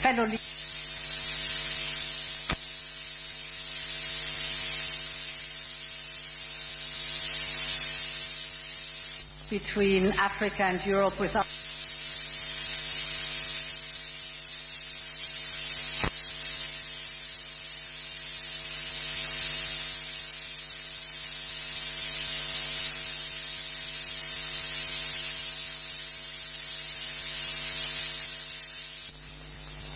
fellow leaders, between Africa and Europe without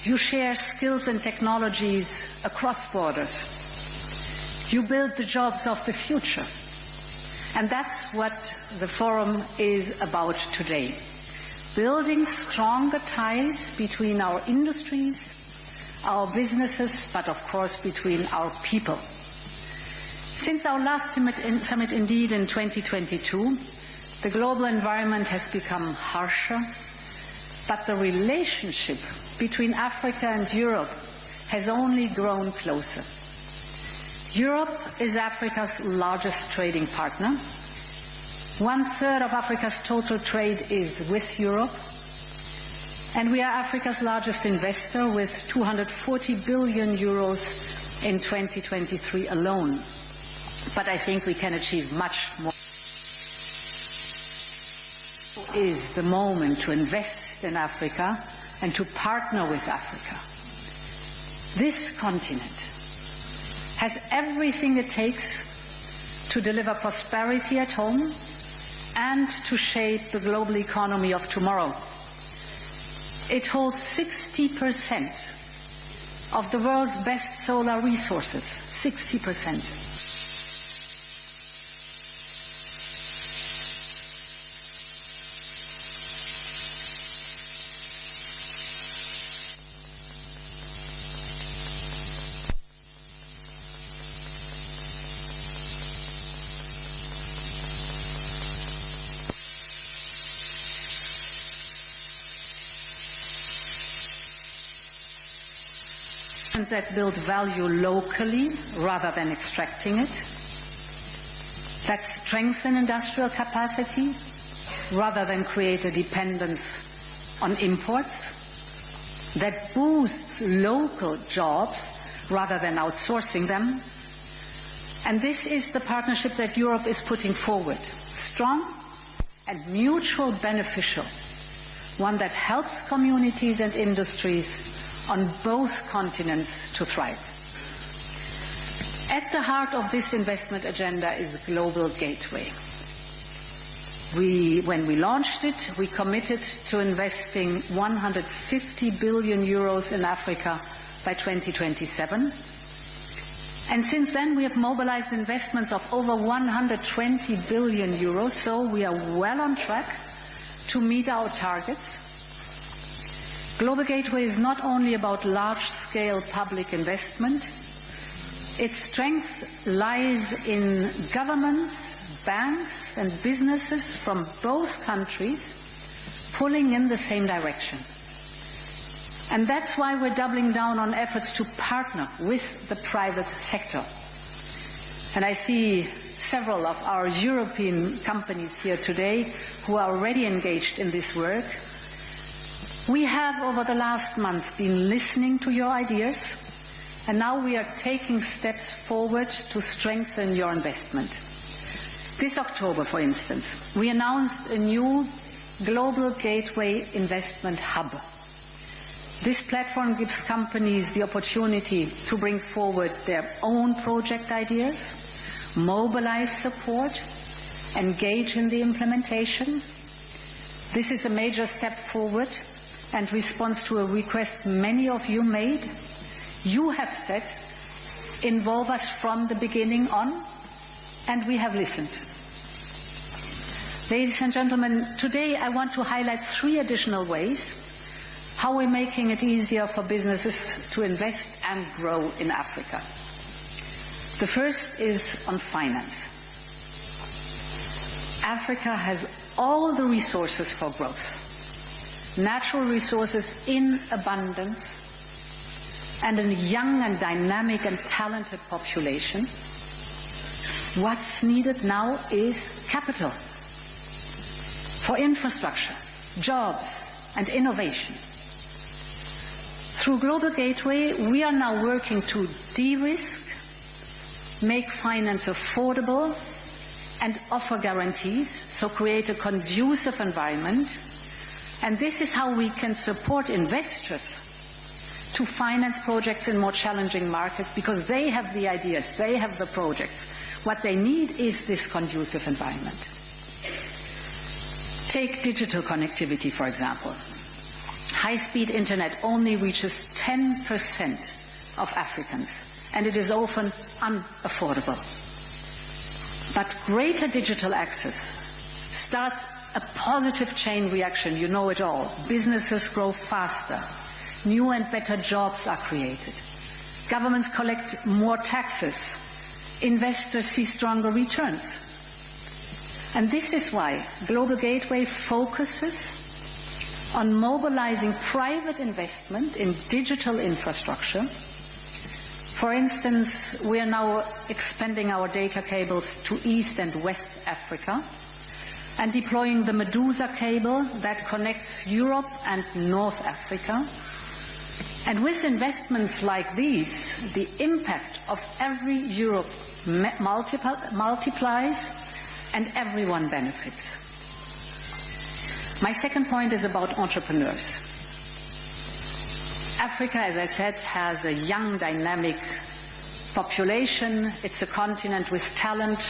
you share skills and technologies across borders. You build the jobs of the future. And that's what the forum is about today. Building stronger ties between our industries, our businesses, but of course between our people. Since our last summit indeed in 2022, the global environment has become harsher, but the relationship between Africa and Europe has only grown closer. Europe is Africa's largest trading partner. 1/3 of Africa's total trade is with Europe. And we are Africa's largest investor with 240 billion euros in 2023 alone. But I think we can achieve much more. Is the moment to invest in Africa and to partner with Africa. This continent has everything it takes to deliver prosperity at home and to shape the global economy of tomorrow. It holds 60% of the world's best solar resources, 60%. That build value locally rather than extracting it, that strengthen industrial capacity rather than create a dependence on imports, that boosts local jobs rather than outsourcing them. And this is the partnership that Europe is putting forward, strong and mutual beneficial, one that helps communities and industries on both continents to thrive. At the heart of this investment agenda is Global Gateway. When we launched it, we committed to investing 150 billion euros in Africa by 2027. And since then, we have mobilized investments of over 120 billion euros, so we are well on track to meet our targets. Global Gateway is not only about large-scale public investment. Its strength lies in governments, banks and businesses from both countries pulling in the same direction. And that's why we're doubling down on efforts to partner with the private sector. And I see several of our European companies here today who are already engaged in this work. We have, over the last month, been listening to your ideas, and now we are taking steps forward to strengthen your investment. This October, for instance, we announced a new Global Gateway Investment Hub. This platform gives companies the opportunity to bring forward their own project ideas, mobilize support, engage in the implementation. This is a major step forward and responds to a request many of you made. You have said, involve us from the beginning on, and we have listened. Ladies and gentlemen, today I want to highlight 3 additional ways how we're making it easier for businesses to invest and grow in Africa. The first is on finance. Africa has all the resources for growth. Natural resources in abundance, and a young and dynamic and talented population. What's needed now is capital for infrastructure, jobs, and innovation. Through Global Gateway, we are now working to de-risk, make finance affordable, and offer guarantees, so create a conducive environment. And this is how we can support investors to finance projects in more challenging markets, because they have the ideas, they have the projects. What they need is this conducive environment. Take digital connectivity, for example. High-speed internet only reaches 10% of Africans, and it is often unaffordable. But greater digital access starts a positive chain reaction, you know it all. Businesses grow faster. New and better jobs are created. Governments collect more taxes. Investors see stronger returns. And this is why Global Gateway focuses on mobilizing private investment in digital infrastructure. For instance, we are now expanding our data cables to East and West Africa and deploying the Medusa cable that connects Europe and North Africa. And with investments like these, the impact of every euro multiplies and everyone benefits. My second point is about entrepreneurs. Africa, as I said, has a young, dynamic population. It's a continent with talent,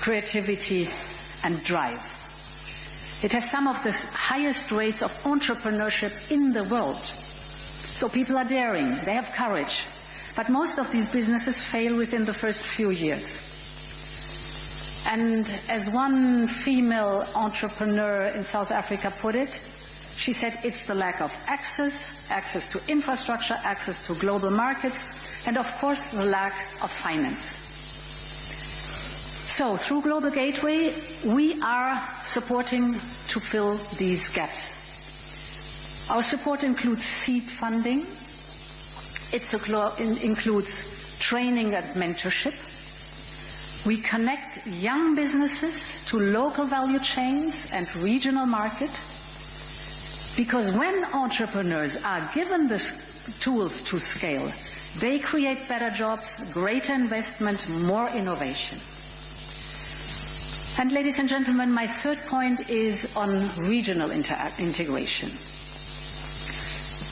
creativity, and drive. It has some of the highest rates of entrepreneurship in the world. So people are daring, they have courage. But most of these businesses fail within the first few years. And as one female entrepreneur in South Africa put it, she said it's the lack of access to infrastructure, access to global markets, and of course the lack of finance. So through Global Gateway, we are supporting to fill these gaps. Our support includes seed funding. It includes training and mentorship. We connect young businesses to local value chains and regional market, because when entrepreneurs are given the tools to scale, they create better jobs, greater investment, more innovation. And ladies and gentlemen, my third point is on regional integration.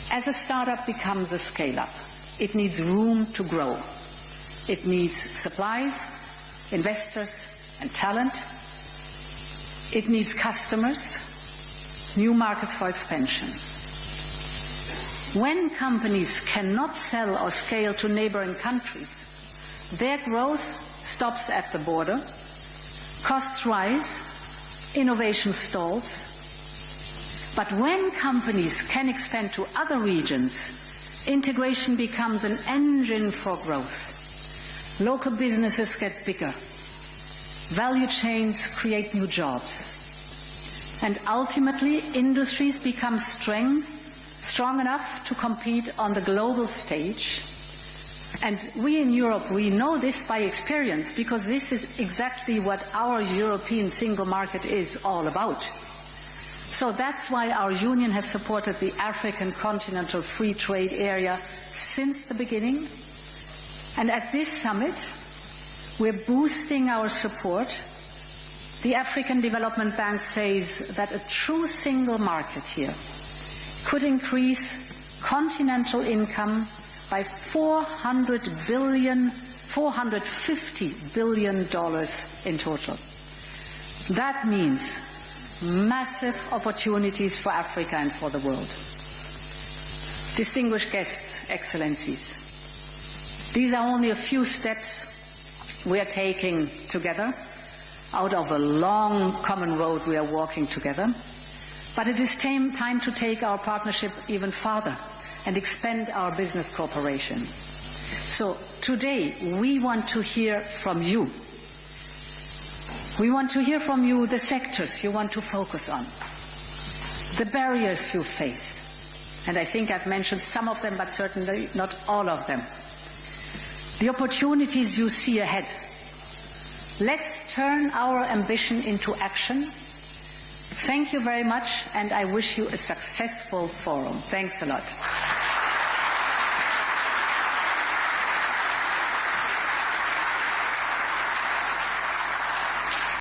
As a startup becomes a scale-up, it needs room to grow. It needs supplies, investors, and talent. It needs customers, new markets for expansion. When companies cannot sell or scale to neighboring countries, their growth stops at the border, costs rise, innovation stalls. But when companies can expand to other regions, integration becomes an engine for growth. Local businesses get bigger. Value chains create new jobs. And ultimately, industries become strong enough to compete on the global stage. And we in Europe, we know this by experience, because this is exactly what our European single market is all about. So that's why our union has supported the African Continental Free Trade Area since the beginning. And at this summit, we're boosting our support. The African Development Bank says that a true single market here could increase continental income by $450 billion in total. That means massive opportunities for Africa and for the world. Distinguished guests, excellencies, these are only a few steps we are taking together out of a long common road we are walking together. But it is time to take our partnership even farther and expand our business cooperation. So today we want to hear from you. We want to hear from you the sectors you want to focus on, the barriers you face. And I think I've mentioned some of them, but certainly not all of them. The opportunities you see ahead. Let's turn our ambition into action. Thank you very much, and I wish you a successful forum. Thanks a lot.